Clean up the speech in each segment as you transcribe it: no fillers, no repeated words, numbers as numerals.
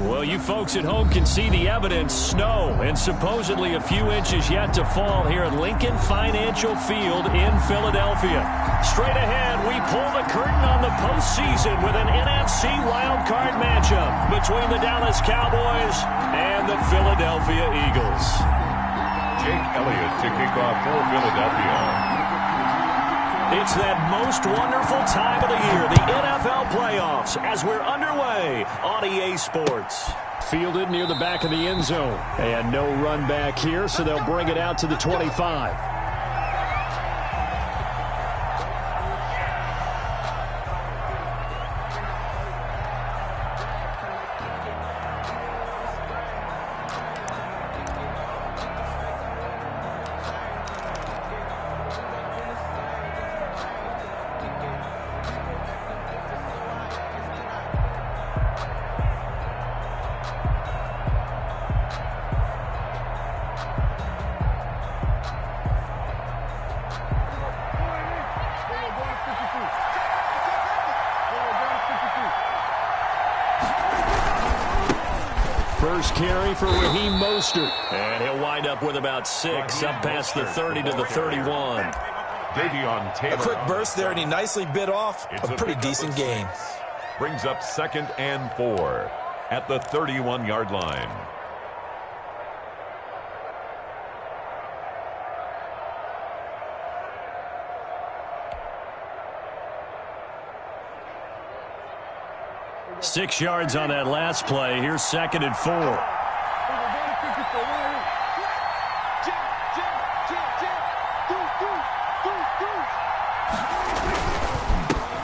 Well, you folks at home can see the evidence. Snow and supposedly a few inches yet to fall here at Lincoln Financial Field in Philadelphia. Straight ahead, we pull the curtain on the postseason with an NFC wildcard matchup between the Dallas Cowboys and the Philadelphia Eagles. Jake Elliott to kick off for Philadelphia. It's that most wonderful time of the year, the NFL playoffs, as we're underway on EA Sports. Fielded near the back of the end zone. And no run back here, so they'll bring it out to the 25. First carry for Raheem Mostert. And he'll wind up with about 6, up past the 30 to the 31. A quick burst there, and he nicely bit off a pretty decent gain. Brings up 2nd and 4 at the 31-yard line. Six yards on that last play. Here's 2nd and 4.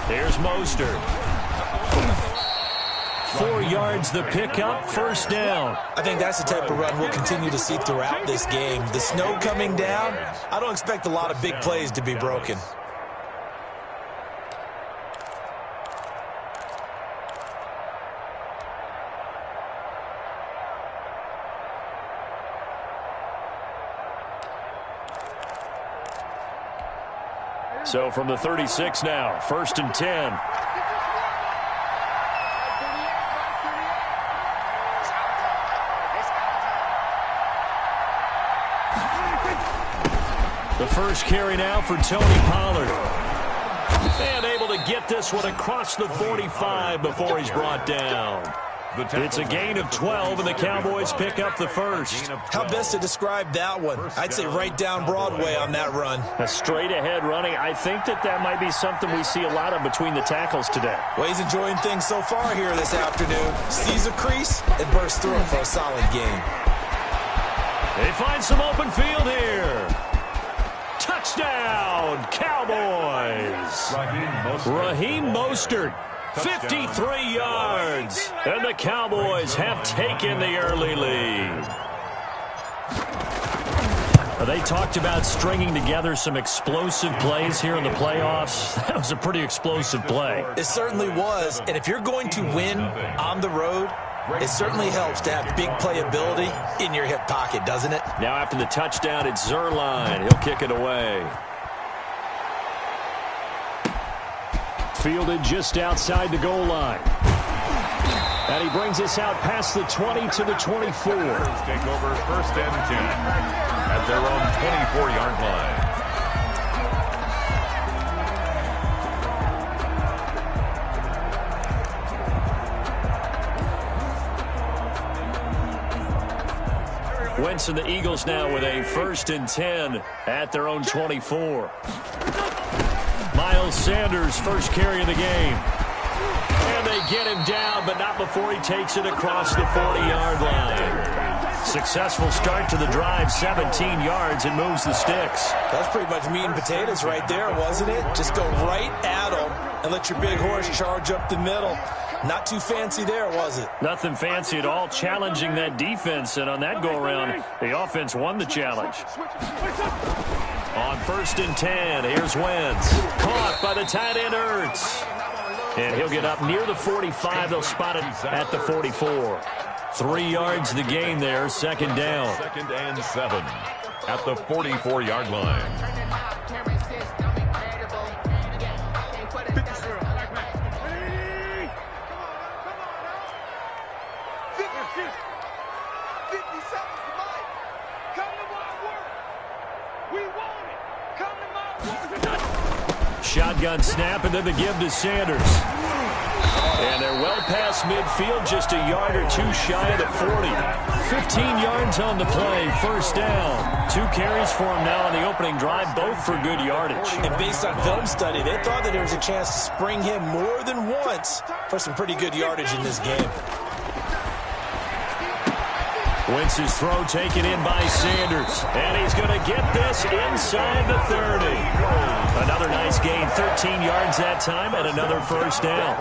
Here's Mostert. 4 yards the pickup, first down. I think that's the type of run we'll continue to see throughout this game. The snow coming down, I don't expect a lot of big plays to be broken. So from the 36 now, 1st and 10. The first carry now for Tony Pollard. And able to get this one across the 45 before he's brought down. It's a gain of 12, and the Cowboys pick up the first. How best to describe that one? I'd say right down Broadway on that run. A straight-ahead running. I think that might be something we see a lot of between the tackles today. Well, he's enjoying things so far here this afternoon. Sees a crease and bursts through it for a solid gain. They find some open field here. Touchdown, Cowboys. Raheem Mostert. 53 yards, and the Cowboys have taken the early lead. They talked about stringing together some explosive plays here in the playoffs. That was a pretty explosive play. It certainly was, and if you're going to win on the road, it certainly helps to have big playability in your hip pocket, doesn't it? Now after the touchdown, it's Zerline. He'll kick it away. Fielded just outside the goal line. And he brings us out past the 20 to the 24. Take over 1st and 10 at their own 24-yard line. Wentz and the Eagles now with a 1st and 10 at their own 24. Miles Sanders, first carry of the game. And they get him down, but not before he takes it across the 40-yard line. Successful start to the drive, 17 yards, and moves the sticks. That's pretty much meat and potatoes right there, wasn't it? Just go right at them and let your big horse charge up the middle. Not too fancy there, was it? Nothing fancy at all, challenging that defense, and on that go-around, the offense won the challenge. On 1st and 10, here's Wentz. Caught by the tight end, Ertz. And he'll get up near the 45. They'll spot it at the 44. 3 yards the gain there, 2nd down. 2nd and 7 at the 44-yard line. 50 seconds to mine. Come to my work. We want it. Come to my work. Shotgun snap, and then the give to Sanders. And they're well past midfield, just a yard or two shy of the 40. 15 yards on the play, first down. 2 carries for him now on the opening drive, both for good yardage. And based on film study, they thought that there was a chance to spring him more than once for some pretty good yardage in this game. Wentz's throw taken in by Sanders. And he's going to get this inside the 30. Another nice gain, 13 yards that time, and another first down.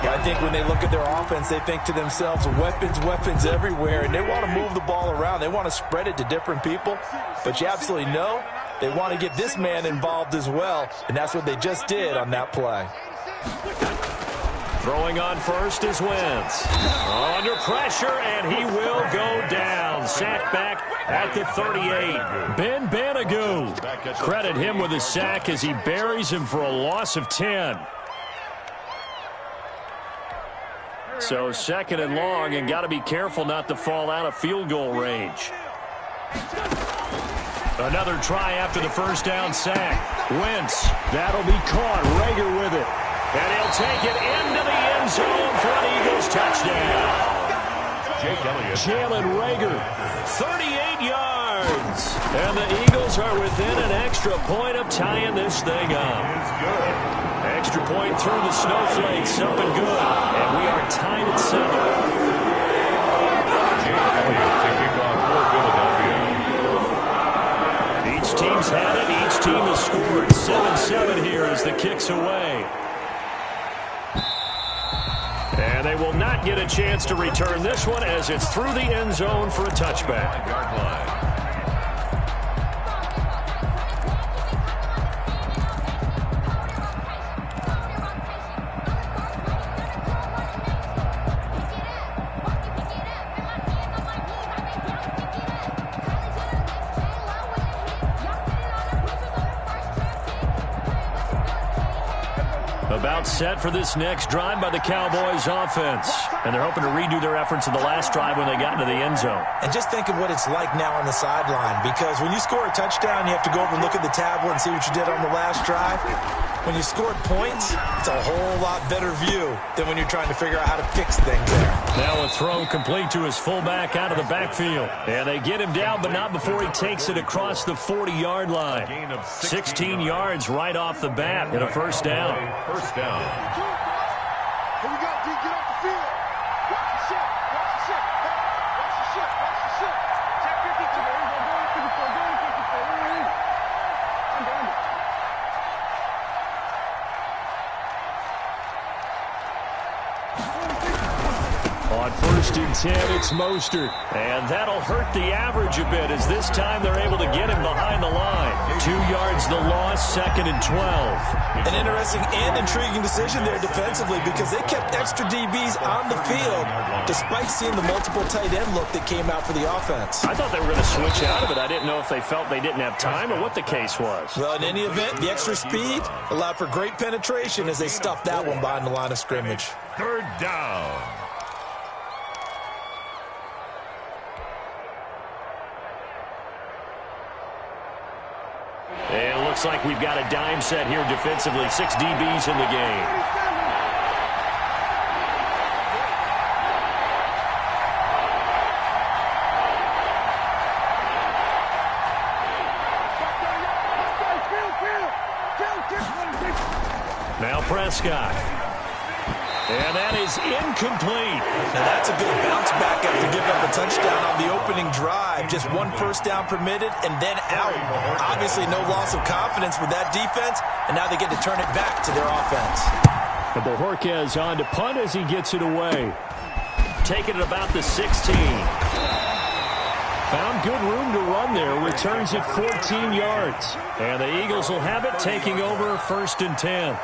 I think when they look at their offense, they think to themselves, weapons, weapons everywhere, and they want to move the ball around. They want to spread it to different people. But you absolutely know they want to get this man involved as well, and that's what they just did on that play. Throwing on first is Wentz. Under pressure, and he will go down. Sack back at the 38. Ben Banagou. Credit him with a sack as he buries him for a loss of 10. So second and long, and got to be careful not to fall out of field goal range. Another try after the first down sack. Wentz, that'll be caught. Rager with it. And he'll take it into the end zone for an Eagles touchdown. Jalen Rager, 38 yards. And the Eagles are within an extra point of tying this thing up. Extra point through the snowflakes, up and good. And we are tied at 7. Each team's had it. Each team has scored. 7-7 here as the kick's away. And they will not get a chance to return this one as it's through the end zone for a touchback. About set for this next drive by the Cowboys offense. And they're hoping to redo their efforts in the last drive when they got into the end zone. And just think of what it's like now on the sideline, because when you score a touchdown, you have to go over and look at the tablet and see what you did on the last drive. When you scored points, it's a whole lot better view than when you're trying to figure out how to fix things there. Now a throw complete to his fullback out of the backfield. And they get him down, but not before he takes it across the 40-yard line. 16 yards right off the bat and a first down. First down. Here we go, D. Get off the field. Watch the ship. Watch the ship. Hey, watch the ship. Watch the ship. Check 52. On first and 10, it's Mostert. And that'll hurt the average a bit as this time they're able to get him behind the line. 2 yards the loss, second and 12. An interesting and intriguing decision there defensively, because they kept extra DBs on the field despite seeing the multiple tight end look that came out for the offense. I thought they were going to switch out of it. I didn't know if they felt they didn't have time or what the case was. Well, in any event, the extra speed allowed for great penetration as they stuffed that one behind the line of scrimmage. Third down. And it looks like we've got a dime set here defensively. 6 DBs in the game. Now Prescott. And that is incomplete. Now that's a good bounce back after giving up a touchdown on the opening drive. Just 1 first down permitted and then out. Obviously no loss of confidence with that defense, and now they get to turn it back to their offense. And Bojorquez on to punt as he gets it away. Taking it about the 16. Found good room to run there. Returns it 14 yards. And the Eagles will have it, taking over first and 10.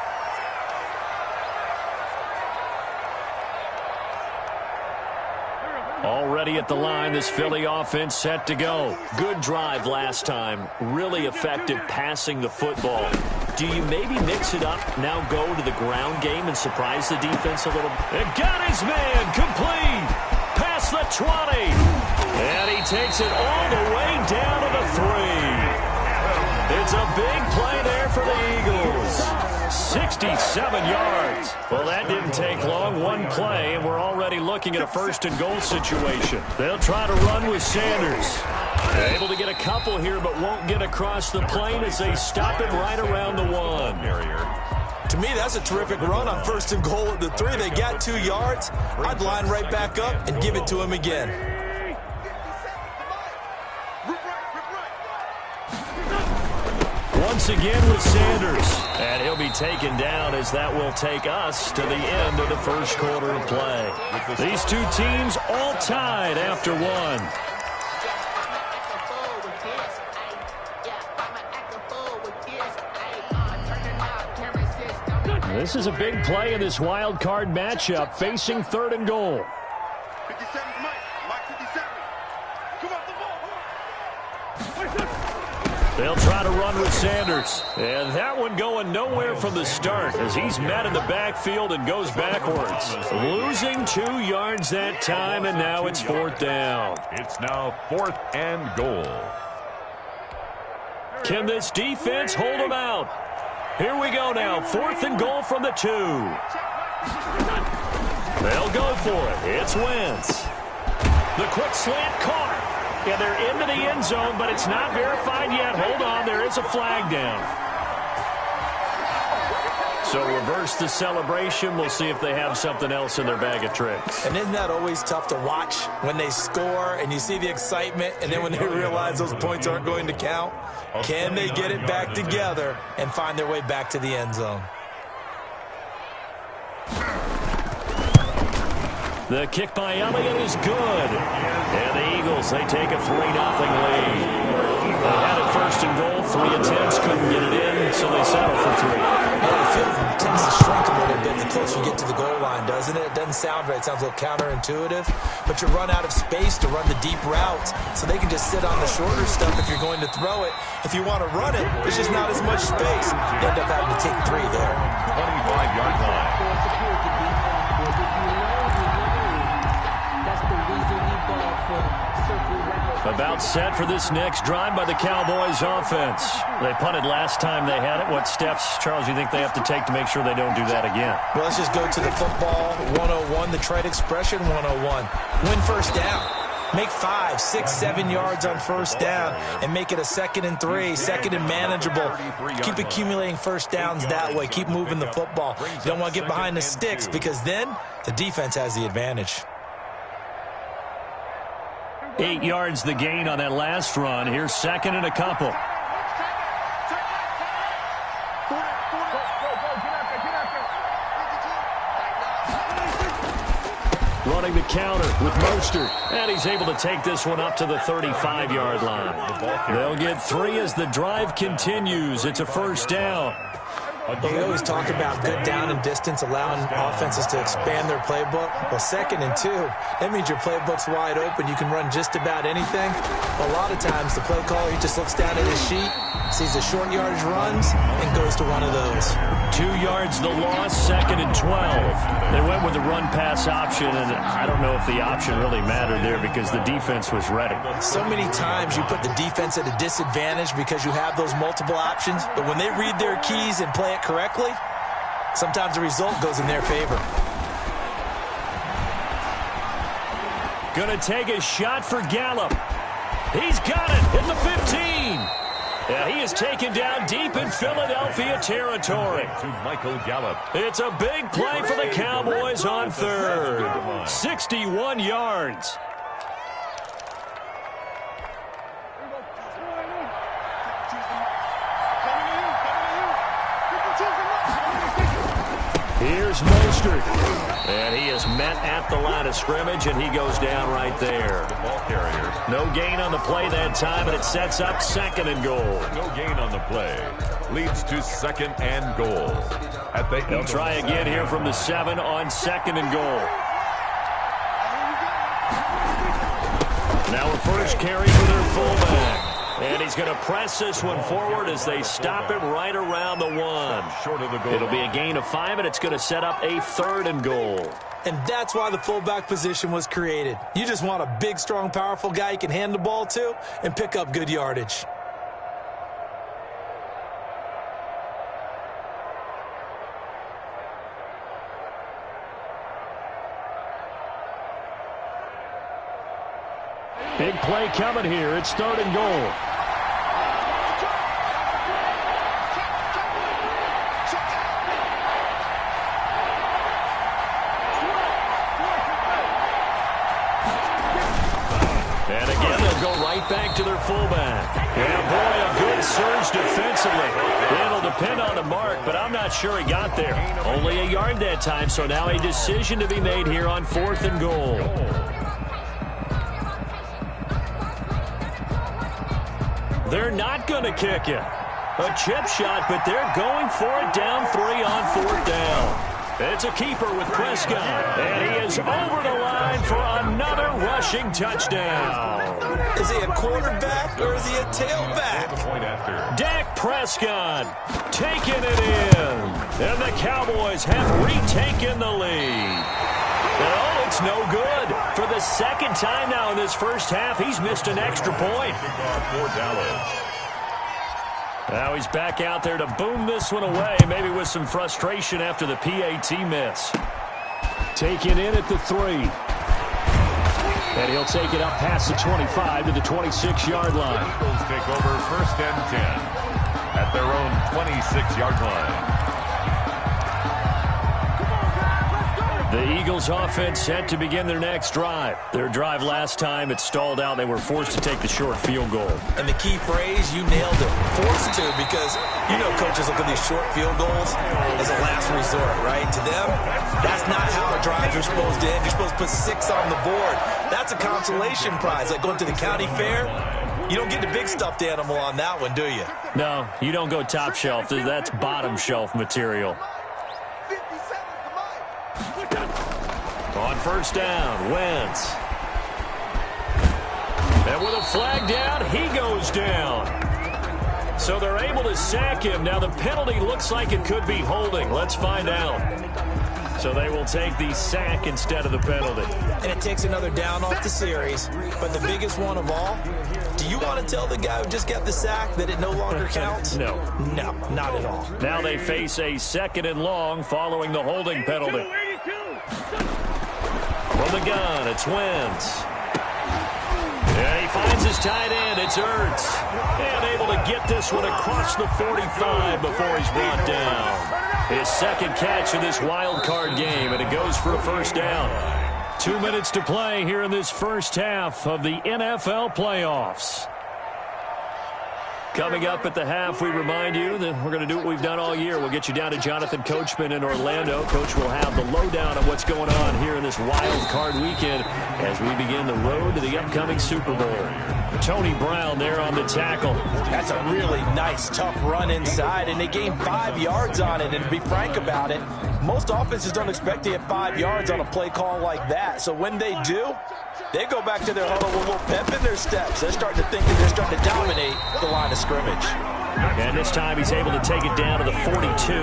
Already at the line, this Philly offense set to go. Good drive last time. Really effective passing the football. Do you maybe mix it up, now go to the ground game and surprise the defense a little? It got his man complete. Past the 20. And he takes it all the way down to the 3. It's a big play there for the Eagles. 67 yards. Well, that didn't take long. One play, and we're already looking at a first-and-goal situation. They'll try to run with Sanders. They're able to get a couple here, but won't get across the plane as they stop him right around the 1. To me, that's a terrific run on first and goal at the 3. They got 2 yards. I'd line right back up and give it to him again. Once again with Sanders. And he'll be taken down as that will take us to the end of the first quarter of play. These two teams all tied after 1. This is a big play in this wild card matchup, facing 3rd and goal. 57 Mike. Mike 57. Come up the ball. They'll try to run with Sanders. And that one going nowhere from the start as he's met in the backfield and goes backwards. Losing 2 yards that time, and now it's 4th down. It's now 4th and goal. Can this defense hold them out? Here we go now, 4th and goal from the 2. They'll go for it. It's Wentz. The quick slant caught. Yeah, they're into the end zone, but it's not verified yet. Hold on, there is a flag down. So reverse the celebration. We'll see if they have something else in their bag of tricks. And isn't that always tough to watch when they score and you see the excitement, and then when they realize those points aren't going to count? Can they get it back together and find their way back to the end zone? The kick by Elliott is good. And the Eagles, they take a 3-0 lead. They had it 1st and goal, 3 attempts, couldn't get it in, so they settle for 3. The field tends to shrink a little bit the closer you get to the goal line, doesn't it? It doesn't sound right. It sounds a little counterintuitive. But you run out of space to run the deep routes, so they can just sit on the shorter stuff if you're going to throw it. If you want to run it, there's just not as much space. You end up having to take 3 there. 25-yard line. About set for this next drive by the Cowboys offense. They punted last time they had it. What steps, Charles, you think they have to take to make sure they don't do that again? Well, let's just go to the football 101, the trade expression 101. Win first down. Make 5, 6, 7 yards on first down and make it a 2nd and 3, 2nd and manageable. Keep accumulating first downs that way. Keep moving the football. You don't want to get behind the sticks because then the defense has the advantage. 8 yards the gain on that last run. Here's 2nd and a couple. Running the counter with Mostert. And he's able to take this one up to the 35-yard line. They'll get 3 as the drive continues. It's a 1st down. We always talk about good down and distance, allowing offenses to expand their playbook. Well, 2nd and 2, that means your playbook's wide open. You can run just about anything. A lot of times, the play caller, he just looks down at his sheet, sees the short yardage runs, and goes to one of those. 2 yards the loss, 2nd and 12. They went with the run-pass option, and I don't know if the option really mattered there because the defense was ready. So many times you put the defense at a disadvantage because you have those multiple options, but when they read their keys and play it correctly, sometimes the result goes in their favor. Gonna take a shot for Gallup. He's got it at the 15. Yeah, he is taken down deep in Philadelphia territory. To Michael Gallup. It's a big play for the Cowboys on 3rd. 61 yards. Here's Mostert. And he is met at the line of scrimmage, and he goes down right there. The ball carrier. No gain on the play that time, and it sets up 2nd and goal. No gain on the play. Leads to 2nd and goal. They'll try again here from the 7 on 2nd and goal. Now a first carry for their fullback. And he's going to press this one forward as they stop him right around the 1. Short of the goal. It'll be a gain of 5, and it's going to set up a 3rd and goal. And that's why the fullback position was created. You just want a big, strong, powerful guy you can hand the ball to and pick up good yardage. Big play coming here. It's 3rd and goal. And again, they'll go right back to their fullback. And boy, a good surge defensively. It'll depend on the mark, but I'm not sure he got there. Only a yard that time, so now a decision to be made here on 4th and goal. They're not going to kick it. A chip shot, but they're going for it down 3 on 4th down. It's a keeper with Prescott, and he is over the line for another rushing touchdown. Is he a quarterback or is he a tailback? Dak Prescott taking it in, and the Cowboys have retaken the lead. Oh, it's no good. For the 2nd time now in this first half, he's missed an extra point. Now he's back out there to boom this one away, maybe with some frustration after the PAT miss. Taken in at the 3. And he'll take it up past the 25 to the 26-yard line. Eagles take over 1st and 10 at their own 26-yard line. The Eagles offense set to begin their next drive. Their drive last time, it stalled out. They were forced to take the short field goal. And the key phrase, you nailed it. Forced to, because you know coaches look at these short field goals as a last resort, right? To them, that's not how drives are supposed to end. You're supposed to put 6 on the board. That's a consolation prize. Like going to the county fair, you don't get the big stuffed animal on that one, do you? No, you don't go top shelf. That's bottom shelf material. On 1st down, Wentz. And with a flag down, he goes down. So they're able to sack him. Now the penalty looks like it could be holding. Let's find out. So they will take the sack instead of the penalty. And it takes another down off the series. But the biggest one of all, do you want to tell the guy who just got the sack that it no longer counts? No. No, not at all. Now they face a 2nd and long following the holding penalty. From the gun, it's Wentz. And he finds his tight end. It's Ertz. And able to get this one across the 45 before he's brought down. His 2nd catch of this wild card game, and it goes for a 1st down. 2 minutes to play here in this first half of the NFL playoffs. Coming up at the half, we remind you that we're going to do what we've done all year. We'll get you down to Jonathan Coachman in Orlando. Coach will have the lowdown on what's going on here in this wild card weekend as we begin the road to the upcoming Super Bowl. Tony Brown there on the tackle. That's a really nice, tough run inside, and they gained 5 yards on it. And to be frank about it, most offenses don't expect to get 5 yards on a play call like that. So when they do, they go back to their huddle with a little pep in their steps. They're starting to think that they're starting to dominate the line of scrimmage. And this time he's able to take it down to the 42.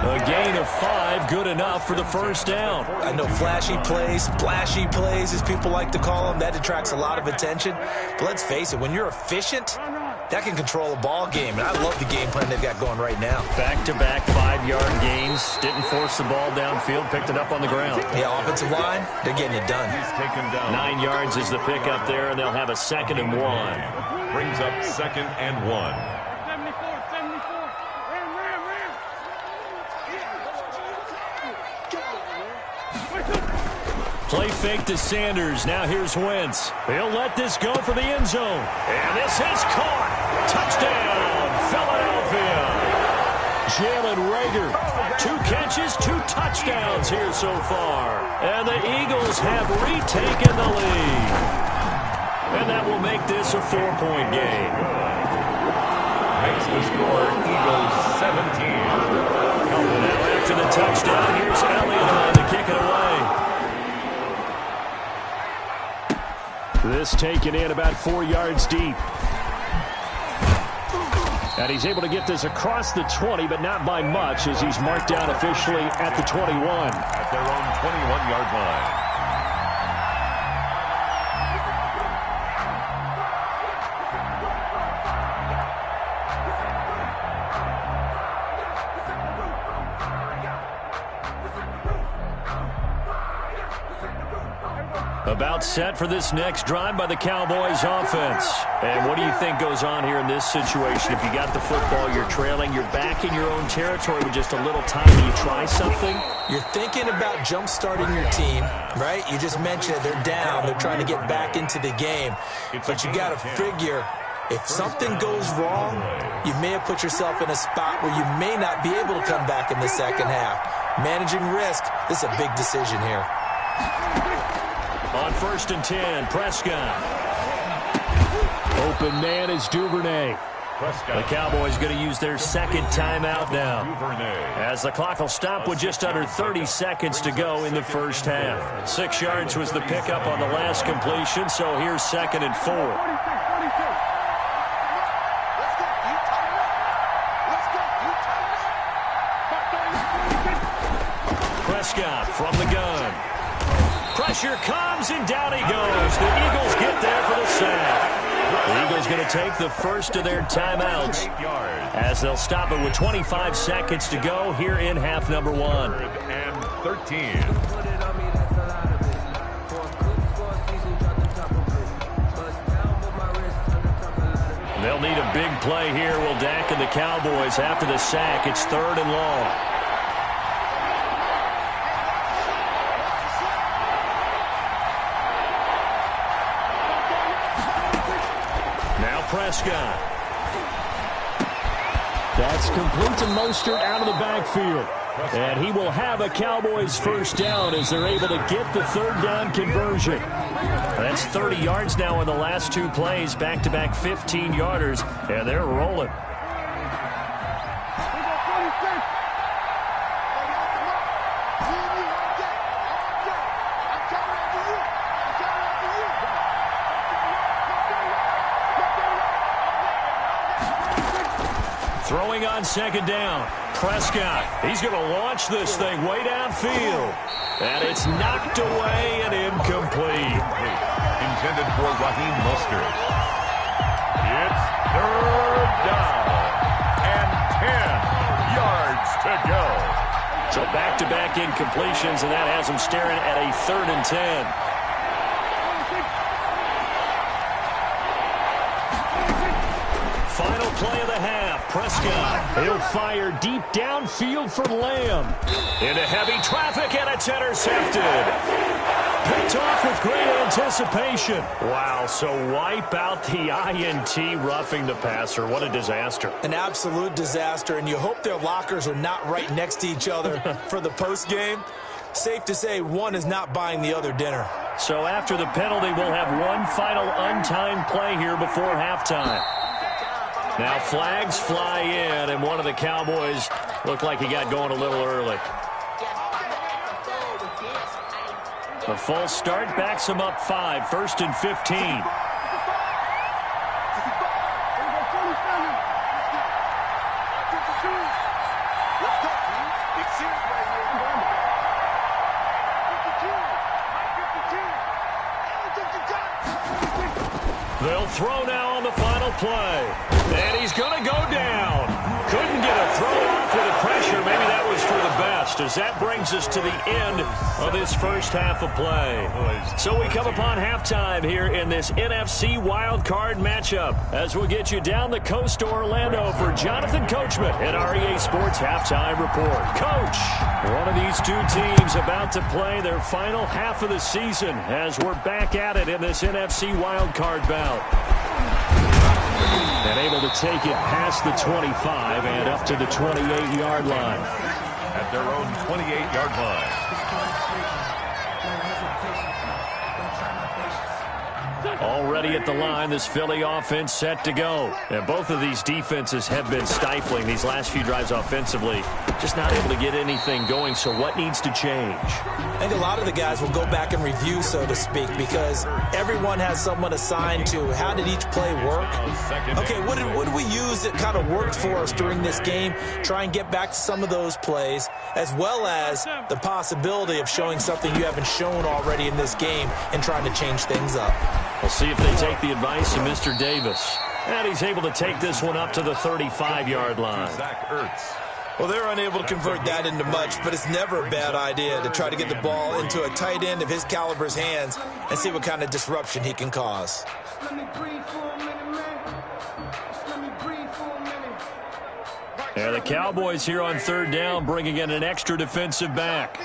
A gain of 5, good enough for the 1st down. I know flashy plays, splashy plays, as people like to call them, that attracts a lot of attention. But let's face it, when you're efficient, that can control a ball game. And I love the game plan they've got going right now. Back-to-back 5-yard gains. Didn't force the ball downfield. Picked it up on the ground. Yeah, offensive line, they're getting it done. He's taken down. 9 yards is the pickup there, and they'll have a 2nd and 1. Brings up 2nd and 1. Play fake to Sanders. Now here's Wentz. He'll let this go for the end zone. And this is caught. Touchdown, Philadelphia. Jalen Reagor. 2 catches, 2 touchdowns here so far. And the Eagles have retaken the lead. And that will make this a 4-point game. Makes the score Eagles 17. Now after the touchdown, here's Elliott on to kick it away. This taken in about 4 yards deep. And he's able to get this across the 20, but not by much, as he's marked down officially at the 21. At their own 21-yard line. About set for this next drive by the Cowboys offense. And what do you think goes on here in this situation? If you got the football, you're trailing, you're back in your own territory with just a little time. Do you try something? You're thinking about jump-starting your team, right? You just mentioned it. They're down. They're trying to get back into the game. But you got to figure, if something goes wrong, you may have put yourself in a spot where you may not be able to come back in the second half. Managing risk, this is a big decision here. On 1st and 10, Prescott. Open man is Duvernay. The Cowboys going to use their second timeout now, as the clock will stop with just under 30 seconds to go in the first half. 6 yards was the pickup on the last completion, so here's 2nd and 4. Prescott from the gun. Pressure comes, and down he goes. The Eagles get there for the sack. The Eagles going to take the first of their timeouts, as they'll stop it with 25 seconds to go here in half number 1. 3rd and 13. They'll need a big play here, will Dak and the Cowboys. After the sack, it's 3rd and long. Prescott. That's complete to Mostert out of the backfield. And he will have a Cowboys first down as they're able to get the 3rd down conversion. That's 30 yards now in the last 2 plays, back-to-back 15-yarders, and they're rolling. Throwing on 2nd down. Prescott. He's going to launch this thing way downfield. And it's knocked away and incomplete. Intended for Raheem Mostert. It's 3rd down. And 10 yards to go. So back-to-back incompletions, and that has him staring at a 3rd and 10. Final play of the half. Prescott. He'll fire deep downfield for Lamb. Into heavy traffic, and it's intercepted. Picked off with great anticipation. Wow, so wipe out the INT, roughing the passer. What a disaster. An absolute disaster, and you hope their lockers are not right next to each other for the postgame. Safe to say one is not buying the other dinner. So after the penalty, we'll have one final untimed play here before halftime. Now flags fly in, and one of the Cowboys looked like he got going a little early. The false start backs him up 5, 1st and 15. They'll throw now on the final play. And he's going to go down. Couldn't get a throw off with the pressure. Maybe that was for the best, as that brings us to the end of this first half of play. So we come upon halftime here in this NFC wildcard matchup, as we'll get you down the coast to Orlando for Jonathan Coachman at REA Sports Halftime Report. Coach, one of these 2 teams about to play their final half of the season as we're back at it in this NFC wildcard bout. And able to take it past the 25 and up to the 28-yard line. At their own 28-yard line. Already at the line, this Philly offense set to go. And both of these defenses have been stifling these last few drives offensively. Just not able to get anything going, so what needs to change? I think a lot of the guys will go back and review, so to speak, because Everyone has someone assigned to how did each play work. Okay, what did we use that kind of worked for us during this game? Try and get back to some of those plays, as well as the possibility of showing something you haven't shown already in this game and trying to change things up. We'll see if they take the advice of Mr. Davis. And he's able to take this one up to the 35-yard line. Zach Ertz. Well, they're unable to convert that into much, but it's never a bad idea to try to get the ball into a tight end of his caliber's hands and see what kind of disruption he can cause. And the Cowboys here on third down, bringing in an extra defensive back.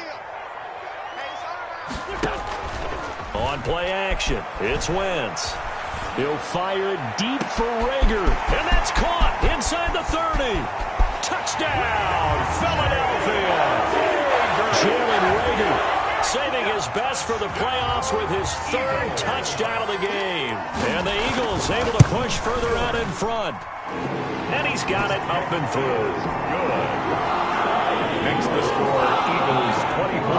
On play action, it's Wentz. He'll fire it deep for Rager, and that's caught inside the 30. Touchdown, Philadelphia! Jalen Rager saving his best for the playoffs with his third touchdown of the game. And the Eagles able to push further out in front. And he's got it up and through. Good. Makes the score Eagles 24.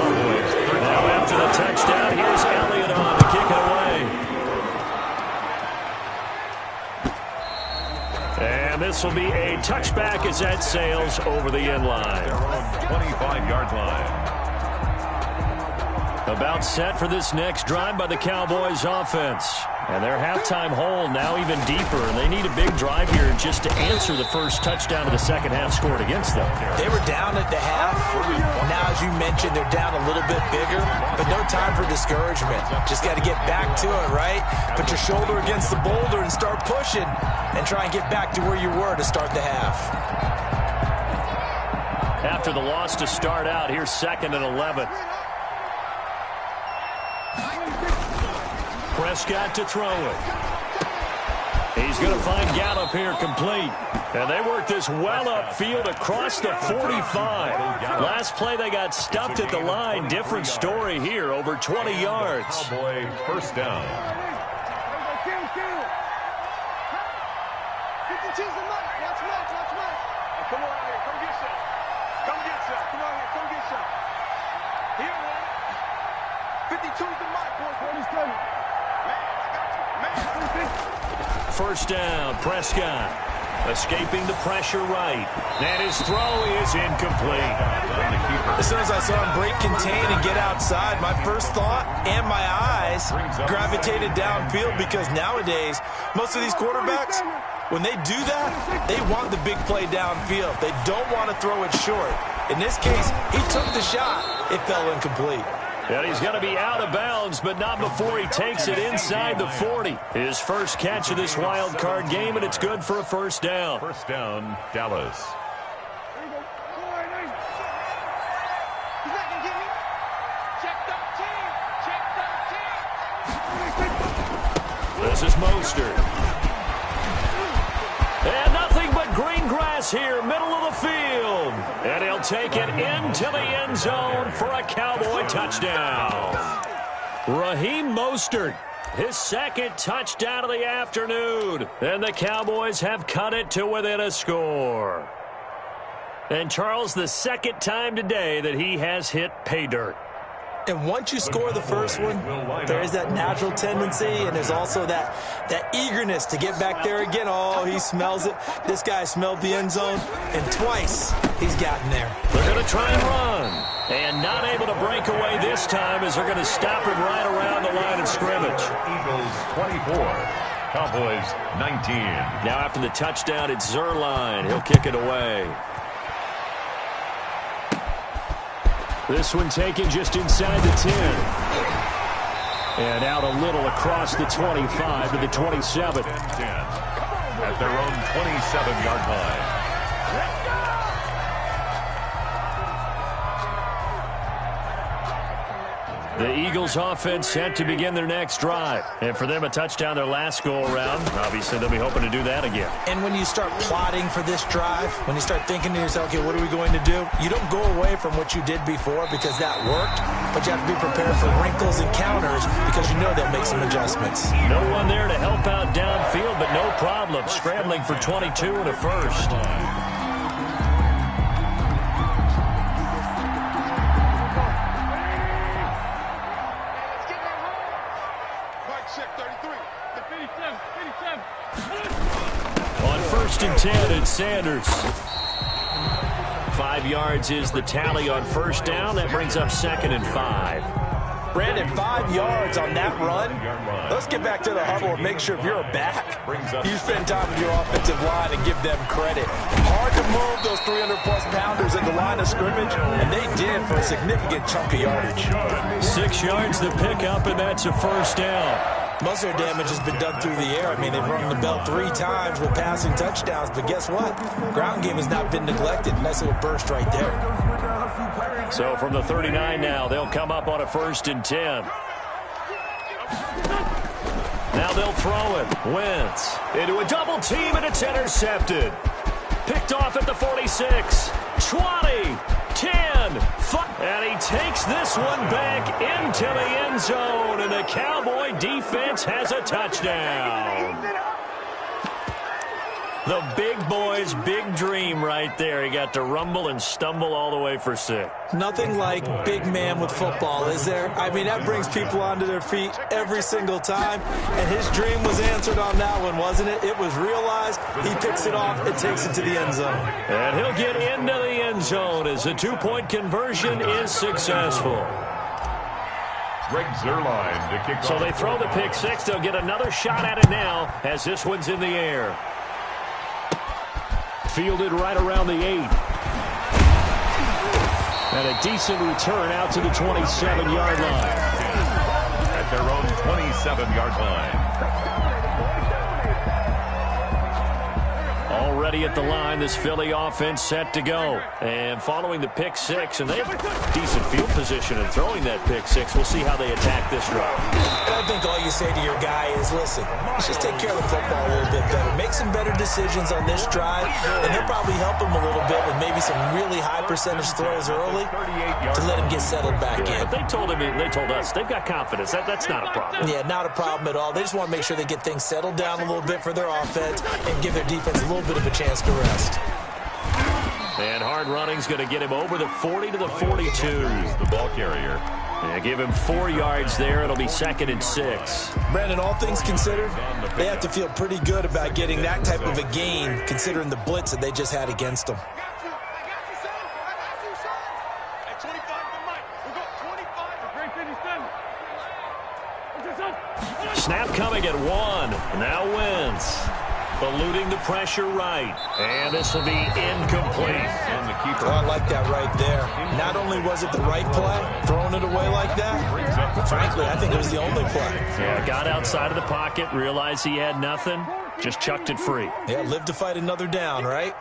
Cowboys 13. Now after the touchdown, here's Elliott on to kick it away. And this will be a touchback as that sails over the end line. Their own 25-yard line. About set for this next drive by the Cowboys offense. And their halftime hole now even deeper. And they need a big drive here just to answer the first touchdown of the second half scored against them. They were down at the half. Now, as you mentioned, they're down a little bit bigger, but no time for discouragement. Just got to get back to it, right? Put your shoulder against the boulder and start pushing and try and get back to where you were to start the half. After the loss to start out, here's 2nd and 11. Prescott to throw it. He's going to find Gallup here complete. And they work this well upfield across the 45. Last play they got stuffed at the line. Different story here, over 20 yards. Cowboy first down. Come on out here. Come get some. Come get some. Come on here. Come get some. Here, man. 52's the mic, boys. What is coming? Man, I got you. Man. First down, Prescott. Escaping the pressure right. And his throw is incomplete. As soon as I saw him break contain and get outside, my first thought and my eyes gravitated downfield, because nowadays, most of these quarterbacks, when they do that, they want the big play downfield. They don't want to throw it short. In this case, he took the shot. It fell incomplete. And he's going to be out of bounds, but not before he takes it inside the 40. His first catch of this wild card game, and it's good for a first down. First down, Dallas. This is Mostert. And nothing but green grass here, middle of the field. And he'll take it into the end zone for a Cowboy touchdown. Raheem Mostert, his second touchdown of the afternoon. And the Cowboys have cut it to within a score. And Charles, the second time today that he has hit pay dirt. And once you score the first one, there is that natural tendency, and there's also that eagerness to get back there again. Oh, he smells it. This guy smelled the end zone, and twice he's gotten there. They're going to try and run, and not able to break away this time as they're going to stop him right around the line of scrimmage. Eagles 24, Cowboys 19. Now after the touchdown, it's Zuerlein. He'll kick it away. This one taken just inside the 10. And out a little across the 25 to the 27. 10 at their own 27-yard line. The Eagles offense set to begin their next drive. And for them, a touchdown their last go-around. Obviously, they'll be hoping to do that again. And when you start plotting for this drive, when you start thinking to yourself, okay, what are we going to do? You don't go away from what you did before because that worked, but you have to be prepared for wrinkles and counters because you know they'll make some adjustments. No one there to help out downfield, but no problem. Scrambling for 22 and a first. On 1st and 10, it's Sanders. 5 yards is the tally on 1st down. That brings up 2nd and 5. Brandon, 5 yards on that run. Let's get back to the huddle and make sure if you're a back, you spend time with your offensive line and give them credit. Hard to move those 300-plus pounders in the line of scrimmage, and they did for a significant chunk of yardage. 6 yards to pick up, and that's a 1st down. Most of their damage has been done through the air. I mean, they've run the belt 3 times with passing touchdowns, but guess what? Ground game has not been neglected. Nice little burst right there. So from the 39 now, they'll come up on a 1st and 10. Now they'll throw it. Wentz into a double team, and it's intercepted. Picked off at the 46, 20, 10, 5. And he takes this one back into the end zone, and the Cowboy defense has a touchdown. The big boy's big dream right there. He got to rumble and stumble all the way for 6. Nothing like big man with football, is there? I mean, that brings people onto their feet every single time. And his dream was answered on that one, wasn't it? It was realized. He picks it off and takes it to the end zone. And he'll get into the end zone as the 2-point conversion is successful. Greg Zuerlein to kick off. So they throw the pick 6. They'll get another shot at it now as this one's in the air. Fielded right around the 8. And a decent return out to the 27-yard line. At their own 27-yard line. Already at the line, this Philly offense set to go. And following the pick 6, and they have decent field position in throwing that pick 6. We'll see how they attack this drive. And I think all you say to your guy is, listen, let's just take care of the football a little bit better. Make some better decisions on this drive, and they'll probably help him a little bit with maybe some really high percentage throws early to let him get settled back in. But they told us, they've got confidence. That's not a problem. Yeah, not a problem at all. They just want to make sure they get things settled down a little bit for their offense and give their defense a little bit of a chance to rest. And hard running's going to get him over the 40 to the 42. The ball carrier. Yeah, give him 4 yards there. It'll be 2nd and 6. Brandon, all things considered, they have to feel pretty good about getting that type of a gain considering the blitz that they just had against them. Snap coming at 1. Now Wentz. Eluding the pressure right. And this will be incomplete. On the keeper. Oh, I like that right there. Not only was it the right play, throwing it away like that, but frankly, I think it was the only play. Yeah, got outside of the pocket, realized he had nothing, just chucked it free. Yeah, live to fight another down, right?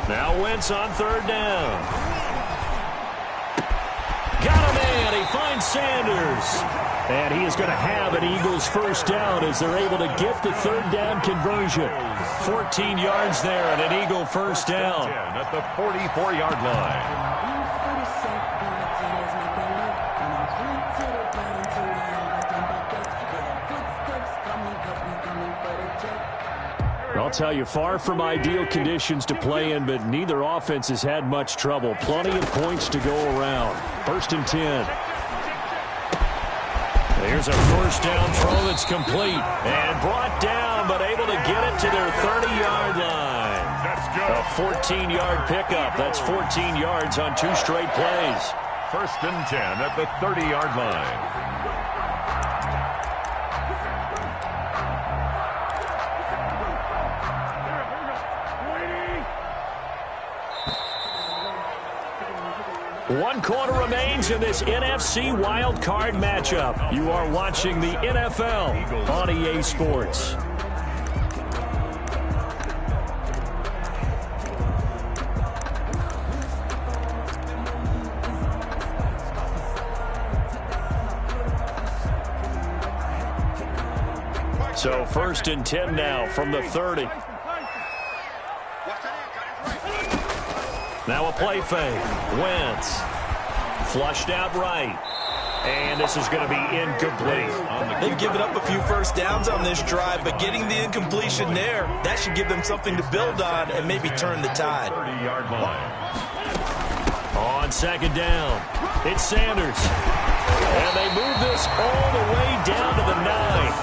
Now Wentz on 3rd down. Got him in. He finds Sanders. And he is going to have an Eagles 1st down as they're able to get the 3rd down conversion. 14 yards there and an Eagle 1st down. At the 44-yard line. I'll tell you, far from ideal conditions to play in, but neither offense has had much trouble. Plenty of points to go around. 1st and 10. Here's a 1st down throw that's complete and brought down, but able to get it to their 30-yard line. A 14-yard pickup. That's 14 yards on 2 straight plays. 1st and 10 at the 30-yard line. One quarter remains in this NFC wild card matchup. You are watching the NFL on EA Sports. So 1st and 10 now from the 30. Now a play fake. Wentz. Flushed out right. And this is going to be incomplete. They've given up a few 1st downs on this drive, but getting the incompletion there, that should give them something to build on and maybe turn the tide. 30-yard line. On 2nd down, it's Sanders. And they move this all the way down to the 9.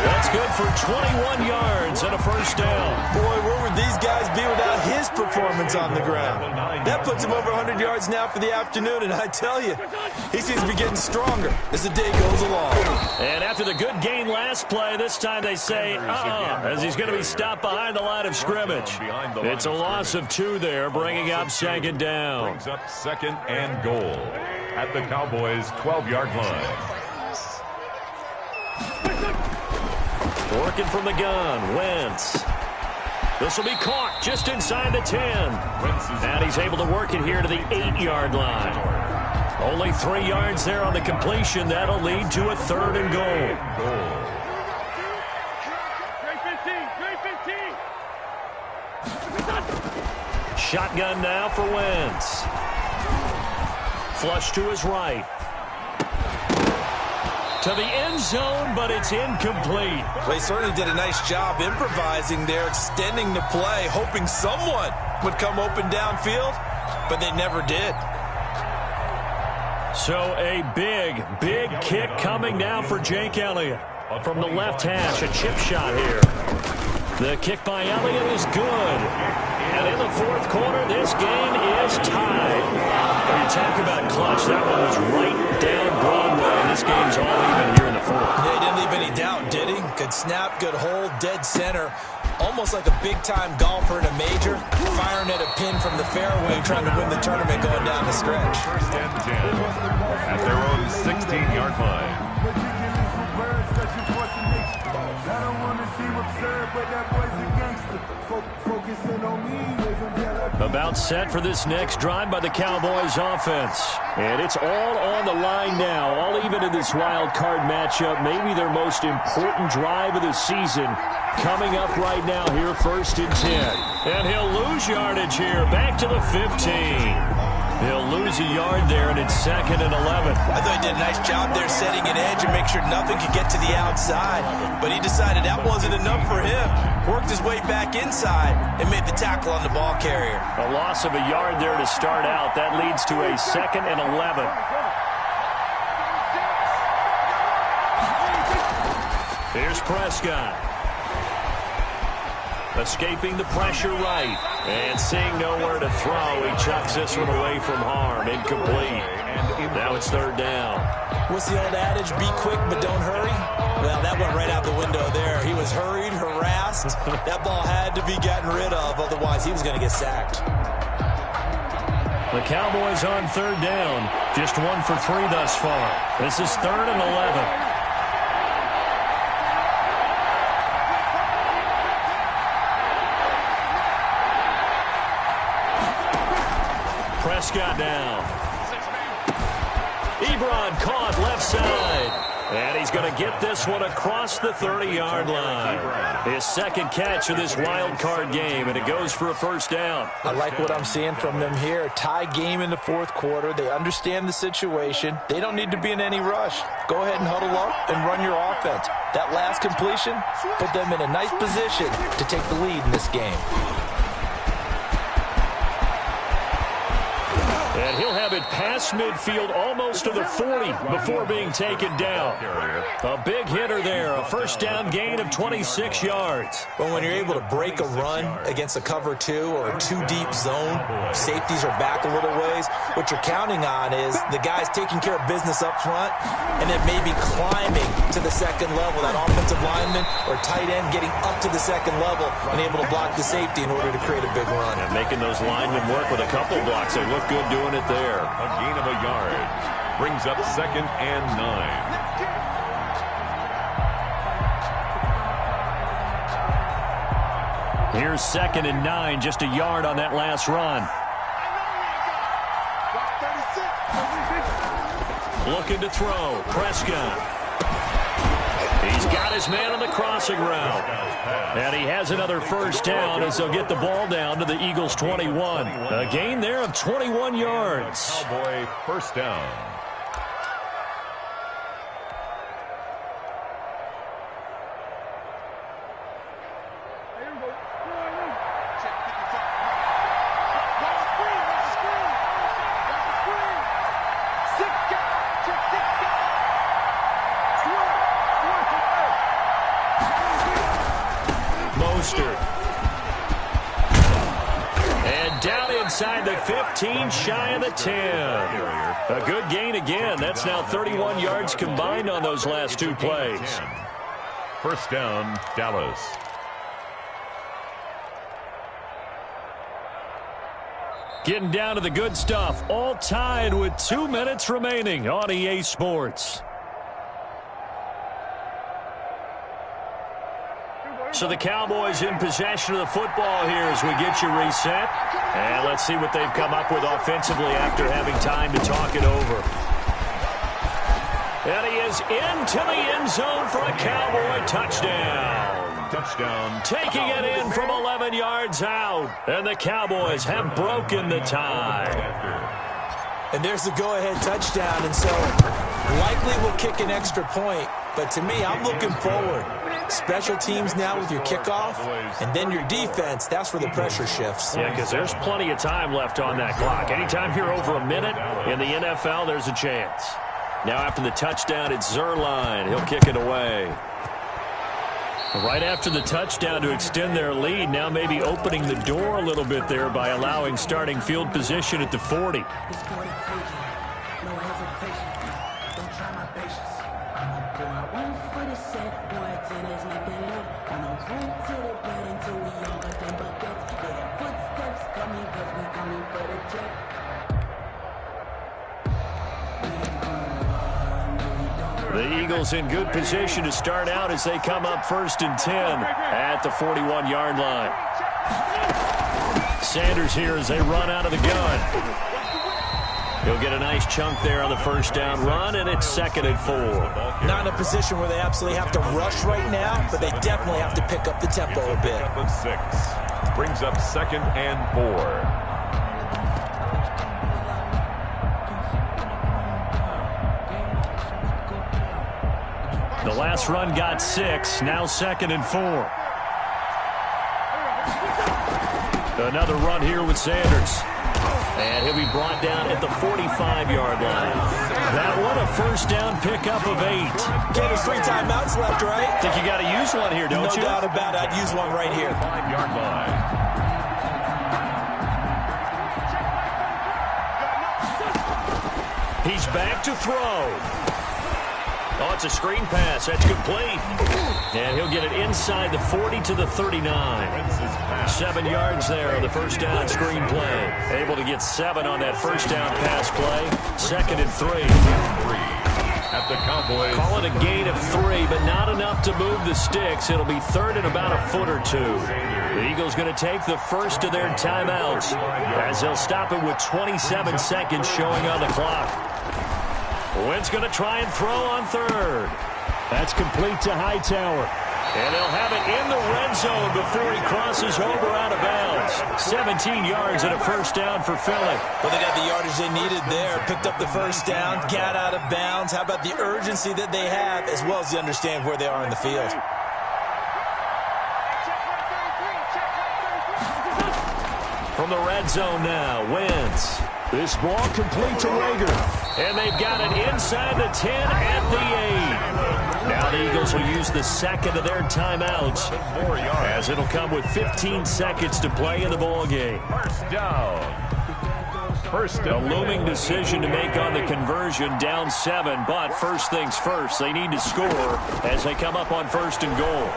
That's good for 21 yards and a first down. Boy, where would these guys be without his performance on the ground? That puts him over 100 yards now for the afternoon, and I tell you, he seems to be getting stronger as the day goes along. And after the good gain last play, this time they say, as he's going to be stopped behind the line of scrimmage. It's a loss of 2 there, bringing up second down. Brings up second and goal at the Cowboys' 12-yard line. Working from the gun, Wentz. This will be caught just inside the 10. And he's able to work it here to the 8-yard line. Only 3 yards there on the completion. That'll lead to a 3rd and goal. Shotgun now for Wentz. Flush to his right. To the end zone, but it's incomplete. They certainly did a nice job improvising there, extending the play, hoping someone would come open downfield, but they never did. So a big, big kick coming now for Jake Elliott. From the left hash, a chip shot here. The kick by Elliott is good. And in the 4th quarter, this game is tied. You talk about clutch. That one was right down Broadway. This game's all even here in the 4th. Yeah, he didn't leave any doubt, did he? Good snap, good hold, dead center. Almost like a big-time golfer in a major, firing at a pin from the fairway, trying to win the tournament going down the stretch. First and 10 at their own 16-yard line. About set for this next drive by the Cowboys offense. And it's all on the line now, all even in this wild card matchup. Maybe their most important drive of the season coming up right now here, 1st and 10. And he'll lose yardage here, back to the 15. He'll lose a yard there, and it's 2nd and 11. I thought he did a nice job there setting an edge and make sure nothing could get to the outside. But he decided that wasn't enough for him. Worked his way back inside and made the tackle on the ball carrier. A loss of a yard there to start out. That leads to a 2nd and 11. Here's Prescott. Escaping the pressure right. And seeing nowhere to throw, he chucks this one away from harm. Incomplete. Now it's 3rd down. What's the old adage? Be quick, but don't hurry? Well, that went right out the window there. He was hurried, harassed. That ball had to be gotten rid of. Otherwise, he was going to get sacked. The Cowboys on 3rd down. Just 1 for 3 thus far. This is 3rd and 11. Prescott down. Ebron caught left side. And he's going to get this one across the 30-yard line. His 2nd catch of this wild card game, and it goes for a 1st down. I like what I'm seeing from them here. Tie game in the 4th quarter. They understand the situation. They don't need to be in any rush. Go ahead and huddle up and run your offense. That last completion put them in a nice position to take the lead in this game. And he'll have it past midfield almost to the 40 before being taken down. A big hitter there, a 1st down gain of 26 yards. But when you're able to break a run against a cover 2 or a 2-deep zone, safeties are back a little ways. What you're counting on is the guys taking care of business up front and then maybe climbing to the 2nd level. That offensive lineman or tight end getting up to the 2nd level and able to block the safety in order to create a big run. And making those linemen work with a couple blocks. They look good doing it there. A gain of a yard. Brings up 2nd and 9. Here's 2nd and 9, just a yard on that last run. Looking to throw. Prescott. He's got his man on the crossing route. And he has another 1st down as they'll get the ball down to the Eagles' 21. A gain there of 21 yards. Cowboy 1st down. Mostert. And down inside the 15, shy of the 10. A good gain again. That's now 31 yards combined on those last two plays. First down, Dallas. Getting down to the good stuff. All tied with 2 minutes remaining on EA Sports. So the Cowboys in possession of the football here as we get you reset. And let's see what they've come up with offensively after having time to talk it over. And he is into the end zone for a Cowboy touchdown. Touchdown. Taking it in from 11 yards out. And the Cowboys have broken the tie. And there's the go-ahead touchdown. And so likely we'll kick an extra point. But to me, I'm looking forward. Special teams now with your kickoff, and then your defense, that's where the pressure shifts. Yeah, because there's plenty of time left on that clock. Anytime you're over a minute in the NFL, there's a chance. Now after the touchdown, it's Zuerlein. He'll kick it away. Right after the touchdown to extend their lead, now maybe opening the door a little bit there by allowing starting field position at the 40. The Eagles in good position to start out as they come up 1st and 10 at the 41-yard line. Sanders here as they run out of the gun. He'll get a nice chunk there on the first down run, and it's 2nd and 4. Not in a position where they absolutely have to rush right now, but they definitely have to pick up the tempo a bit. Up at 6. Brings up 2nd and 4. The last run got 6, now 2nd and 4. Another run here with Sanders. And he'll be brought down at the 45-yard line. That one a first down pickup of 8. Okay, there's 3 timeouts left, right? Think you got to use one here, don't you? No doubt about it. I'd use one right here. 5-yard line. He's back to throw. Oh, it's a screen pass. That's complete. And he'll get it inside the 40 to the 39. 7 yards there on the first down screen play. Able to get 7 on that first down pass play. 2nd and 3. At the Cowboys. Call it a gain of 3, but not enough to move the sticks. It'll be 3rd and about a foot or 2. The Eagles going to take the first of their timeouts as they'll stop it with 27 seconds showing on the clock. Wentz going to try and throw on 3rd. That's complete to Hightower. And they'll have it in the red zone before he crosses over out of bounds. 17 yards and a first down for Philly. Well, they got the yardage they needed there. Picked up the first down, got out of bounds. How about the urgency that they have, as well as the understand where they are in the field. From the red zone now, Wentz. This ball complete to Rager. And they've got it inside the 10 at the 8. Now the Eagles will use the 2nd of their timeouts as it'll come with 15 seconds to play in the ball game. First down. A looming decision to make on the conversion, down 7. But first things first, they need to score as they come up on 1st and goal.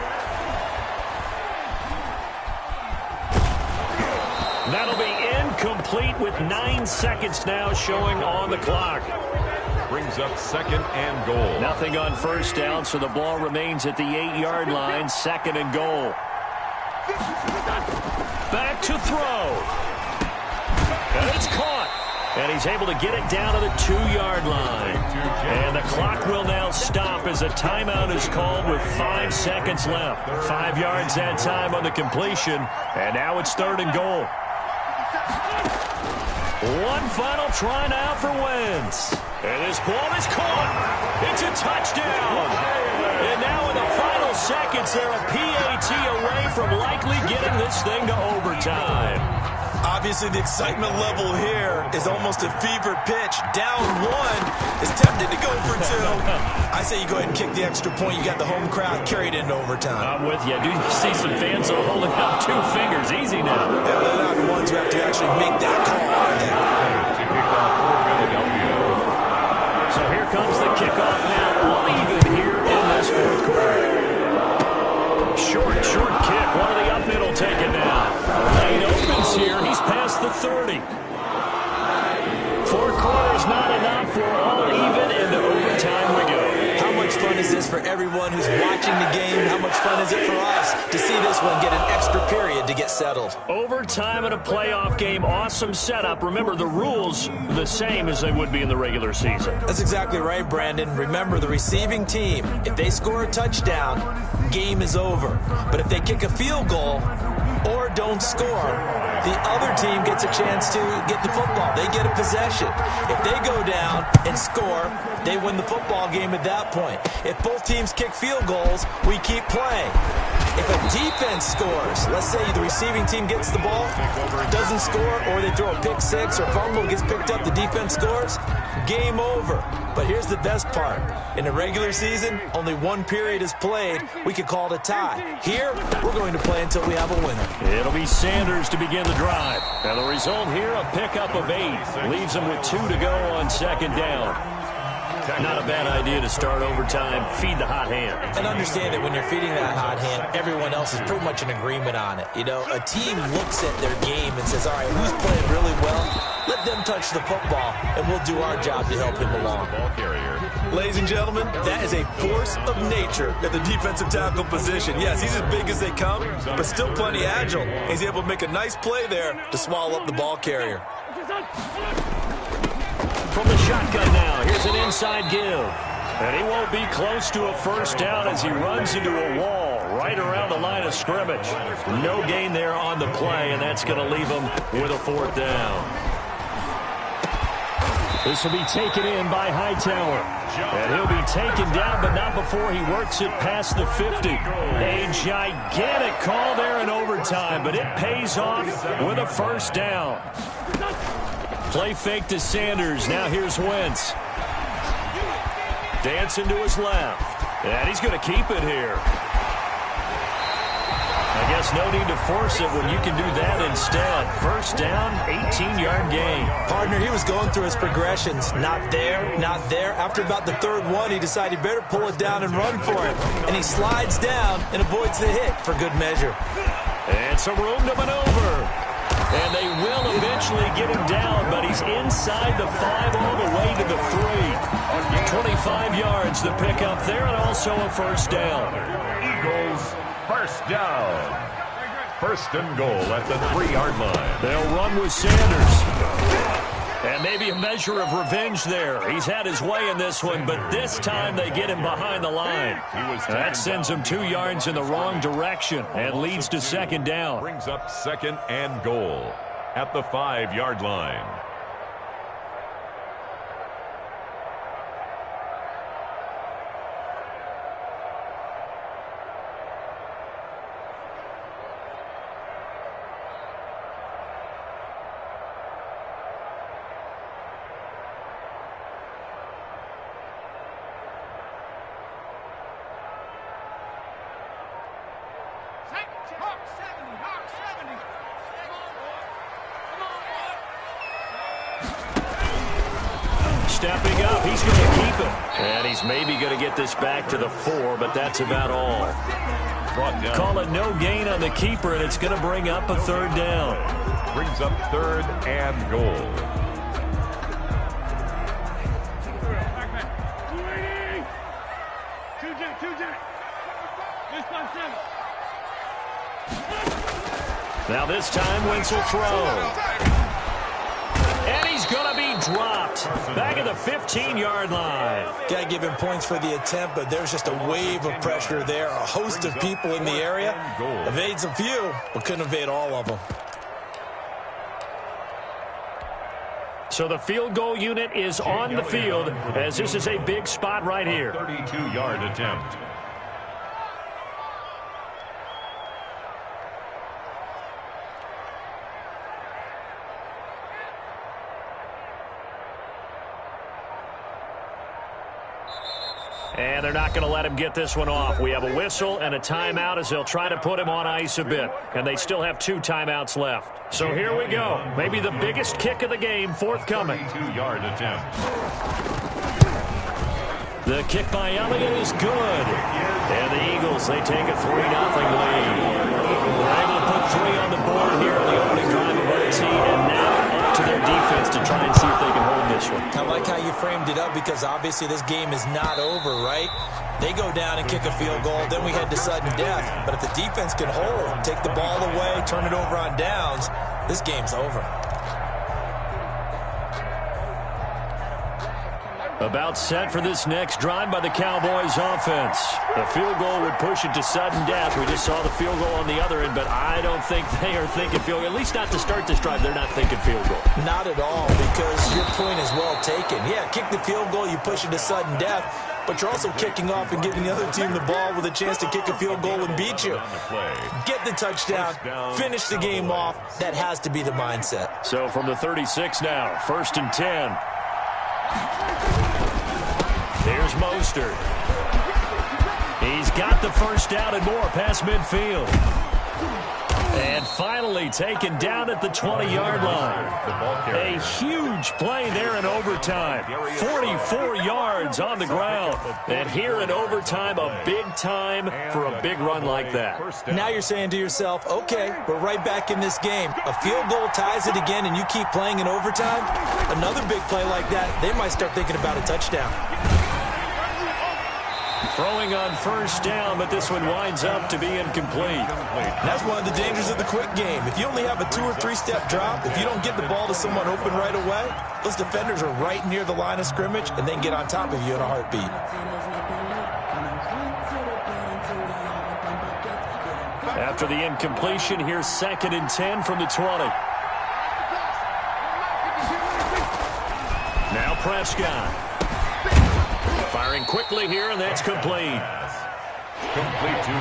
That'll be incomplete with 9 seconds now showing on the clock. Brings up 2nd and goal. Nothing on first down, so the ball remains at the 8-yard line. 2nd and goal. Back to throw. And it's caught. And he's able to get it down to the 2-yard line. And the clock will now stop as a timeout is called with 5 seconds left. 5 yards that time on the completion. And now it's 3rd and goal. One final try now for Wentz. And this ball is caught. It's a touchdown. And now in the final seconds, they're a PAT away from likely getting this thing to overtime. Obviously, the excitement level here is almost a fever pitch. Down one, is tempted to go for two. I say you go ahead and kick the extra point. You got the home crowd carried into overtime. I'm with you. I do see some fans holding up 2 fingers. Easy now. Yeah, they're not the ones who have to actually make that call, are they? To kick off for Philadelphia. So here comes the kickoff now. All even here in this fourth quarter. Short kick. One of the up middle taken now. Lane opens here. He's past the 30. 4 quarters not enough. We're all even, and to overtime we go. How much fun is this for everyone who's watching the game? How much fun is it for us to see this one get an extra period to get settled? Overtime in a playoff game. Awesome setup. Remember, the rules the same as they would be in the regular season. That's exactly right, Brandon. Remember, the receiving team, if they score a touchdown, game is over. But if they kick a field goal or don't score, the other team gets a chance to get the football. They get a possession. If they go down and score, they win the football game at that point. If both teams kick field goals, we keep playing. If a defense scores, let's say the receiving team gets the ball, doesn't score, or they throw a pick six or fumble, gets picked up, the defense scores, game over. But here's the best part. In a regular season, only 1 period is played. We could call it a tie. Here, we're going to play until we have a winner. It'll be Sanders to begin the drive. And the result here, a pickup of 8. Leaves them with 2 to go on second down. Not a bad idea to start overtime. Feed the hot hand. And understand that when you're feeding that hot hand, everyone else is pretty much in agreement on it. You know, a team looks at their game and says, all right, who's playing really well? Let them touch the football, and we'll do our job to help him along. Ball carrier. Ladies and gentlemen, that is a force of nature at the defensive tackle position. Yes, he's as big as they come, but still plenty agile. He's able to make a nice play there to swallow up the ball carrier. From the shotgun now, here's an inside give. And he won't be close to a first down as he runs into a wall right around the line of scrimmage. No gain there on the play, and that's going to leave him with a 4th down. This will be taken in by Hightower. And he'll be taken down, but not before he works it past the 50. A gigantic call there in overtime, but it pays off with a first down. Play fake to Sanders. Now here's Wentz. Dancing to his left. And he's going to keep it here. I guess no need to force it when you can do that instead. First down, 18-yard gain. Partner, he was going through his progressions. Not there, not there. After about the 3rd one, he decided he better pull it down and run for it. And he slides down and avoids the hit for good measure. And some room to maneuver. And they will eventually get him down, but he's inside the 5 all the way to the 3. 25 yards to pick up there, and also a first down. Eagles, first down. First and goal at the 3-yard line. They'll run with Sanders. And maybe a measure of revenge there. He's had his way in this one, but this time they get him behind the line. That sends him 2 yards in the wrong direction and leads to second down. Brings up second and goal at the 5-yard line. Stepping up, he's going to keep it. And he's maybe going to get this back to the 4, but that's about all. Call it no gain on the keeper, and it's going to bring up a 3rd down. Brings up 3rd and goal. Now this time, Wentz will throw. And he's going to be dropped. Back at the 15-yard line. Got to give him points for the attempt, but there's just a wave of pressure there. A host of people in the area. Evades a few, but couldn't evade all of them. So the field goal unit is on the field as this is a big spot right here. 32-yard attempt. And they're not going to let him get this one off. We have a whistle and a timeout as they'll try to put him on ice a bit. And they still have 2 timeouts left. So here we go. Maybe the biggest kick of the game forthcoming. 2-yard attempt. The kick by Elliott is good. And the Eagles, they take a 3-0 lead. They're able to put 3 on the board here on the opening drive of OT. And now up to their defense to try and see if they can hold this one. I like how you framed it up because obviously this game is not over, right? They go down and kick a field goal, then we head to sudden death. But if the defense can hold, take the ball away, turn it over on downs, this game's over. About set for this next drive by the Cowboys offense. The field goal would push it to sudden death. We just saw the field goal on the other end, but I don't think they are thinking field goal. At least not to start this drive, they're not thinking field goal. Not at all, because your point is well taken. Yeah, kick the field goal, you push it to sudden death, but you're also kicking off and giving the other team the ball with a chance to kick a field goal and beat you. Get the touchdown, finish the game off. That has to be the mindset. So from the 36 now, 1st and 10. Here's Mostert. He's got the first down and more past midfield. And finally taken down at the 20-yard line. A huge play there in overtime. 44 yards on the ground. And here in overtime, a big time for a big run like that. Now you're saying to yourself, okay, we're right back in this game. A field goal ties it again and you keep playing in overtime. Another big play like that, they might start thinking about a touchdown. Throwing on first down, but this one winds up to be incomplete. That's one of the dangers of the quick game. If you only have a 2- or 3-step drop, if you don't get the ball to someone open right away, those defenders are right near the line of scrimmage and then get on top of you in a heartbeat. After the incompletion, here's 2nd and 10 from the 20. Now Prescott. Firing quickly here, and that's complete.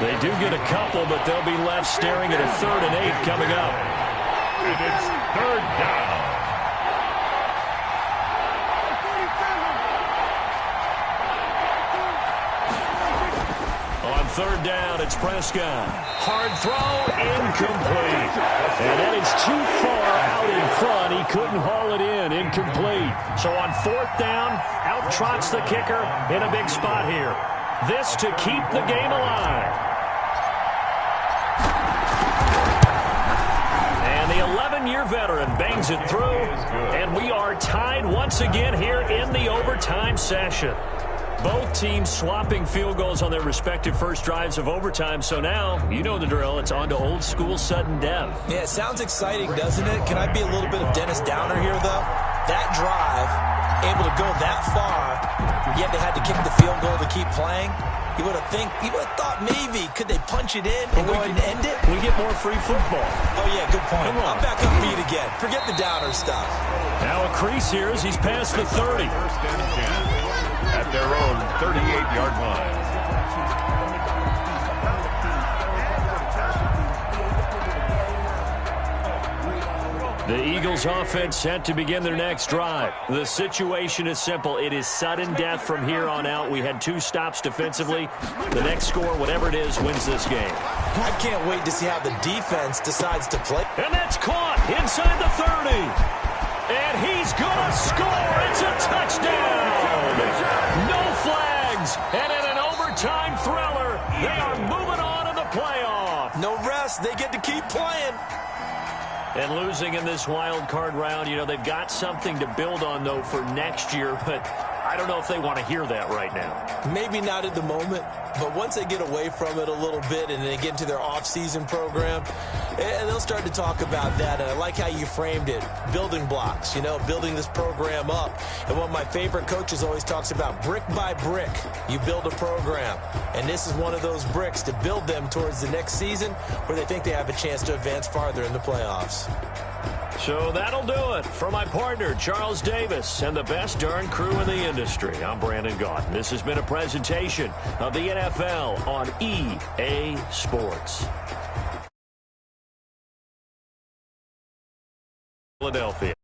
They do get a couple, but they'll be left staring at a 3rd and 8 coming up. And it's 3rd down. On 3rd down, it's Prescott. Hard throw, incomplete. And that is too far out in front. He couldn't haul it in, incomplete. So on 4th down, out trots the kicker in a big spot here. This to keep the game alive. And the 11-year veteran bangs it through. And we are tied once again here in the overtime session. Both teams swapping field goals on their respective first drives of overtime. So now, you know the drill. It's on to old school sudden death. Yeah, it sounds exciting, doesn't it? Can I be a little bit of Dennis Downer here, though? That drive, able to go that far, yet they had to kick the field goal to keep playing. You would have thought maybe, could they punch it in and go ahead and end it? We get more free football. Oh, yeah, good point. I'm back up beat again. Forget the Downer stuff. Now a crease here as he's past the 30. 1st and 10 at their own 38-yard line. The Eagles offense set to begin their next drive. The situation is simple. It is sudden death from here on out. We had 2 stops defensively. The next score, whatever it is, wins this game. I can't wait to see how the defense decides to play. And that's caught inside the 30. And he's going to score. It's a touchdown. No flags. And in an overtime thriller, they are moving on in the playoff. No rest. They get to keep playing. And losing in this wild card round, you know, they've got something to build on, though, for next year. But I don't know if they want to hear that right now. Maybe not at the moment, but once they get away from it a little bit and they get into their off-season program, and they'll start to talk about that. And I like how you framed it, building blocks, you know, building this program up. And one of my favorite coaches always talks about brick by brick, you build a program. And this is one of those bricks to build them towards the next season where they think they have a chance to advance farther in the playoffs. So that'll do it for my partner, Charles Davis, and the best darn crew in the industry. I'm Brandon Gaunt. This has been a presentation of the NFL on EA Sports. Philadelphia.